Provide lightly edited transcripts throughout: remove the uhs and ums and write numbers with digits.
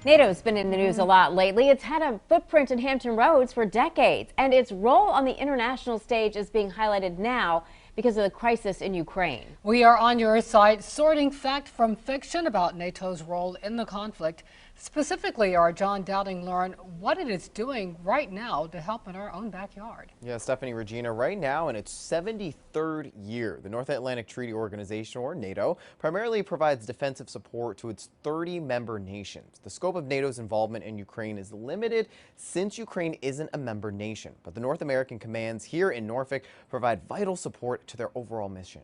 NATO's been in the news a lot lately. It's had a footprint in Hampton Roads for decades, and its role on the international stage is being highlighted now because of the crisis in Ukraine. We are on your side, sorting fact from fiction about NATO's role in the conflict. Specifically, our Jon Dowding learned what it is doing right now to help in our own backyard. Yeah, Stephanie, Regina, right now in its 73rd year, the North Atlantic Treaty Organization, or NATO, primarily provides defensive support to its 30 member nations. The scope of NATO's involvement in Ukraine is limited since Ukraine isn't a member nation, but the North American commands here in Norfolk provide vital support to their overall mission.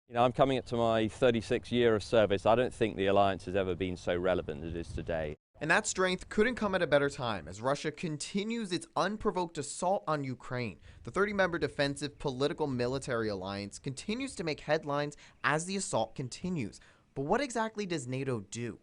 You know, I'm coming up to my 36th year of service. I don't think the alliance has ever been so relevant as it is today. And that strength couldn't come at a better time as Russia continues its unprovoked assault on Ukraine. The 30-member defensive political military alliance continues to make headlines as the assault continues. But what exactly does NATO do?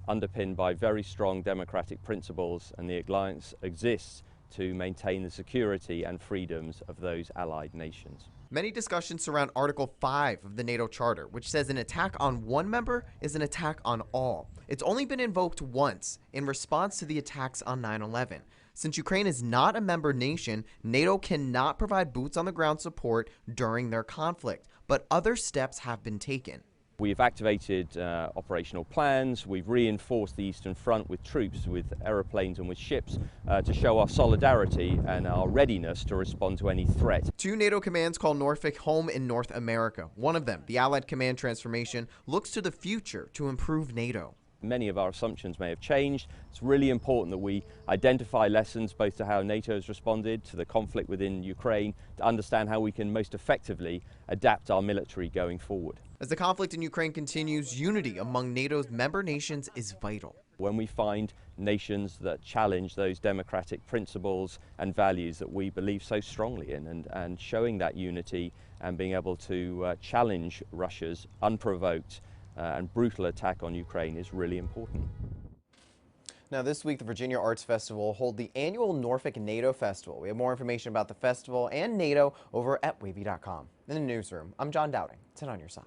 Underpinned by very strong democratic principles, and the alliance exists to maintain the security and freedoms of those allied nations. Many discussions surround Article 5 of the NATO Charter, which says an attack on one member is an attack on all. It's only been invoked once in response to the attacks on 9/11. Since Ukraine is not a member nation, NATO cannot provide boots-on-the-ground support during their conflict, but other steps have been taken. We've activated operational plans. We've reinforced the Eastern Front with troops, with aeroplanes and with ships to show our solidarity and our readiness to respond to any threat. Two NATO commands call Norfolk home in North America. One of them, the Allied Command Transformation, looks to the future to improve NATO. Many of our assumptions may have changed. It's really important that we identify lessons both to how NATO has responded to the conflict within Ukraine, to understand how we can most effectively adapt our military going forward. As the conflict in Ukraine continues, unity among NATO's member nations is vital. When we find nations that challenge those democratic principles and values that we believe so strongly in, and showing that unity and being able to challenge Russia's unprovoked and brutal attack on Ukraine is really important. Now, this week, the Virginia Arts Festival will hold the annual Norfolk NATO Festival. We have more information about the festival and NATO over at WAVY.com. In the newsroom, I'm Jon Dowding. 10 on your side.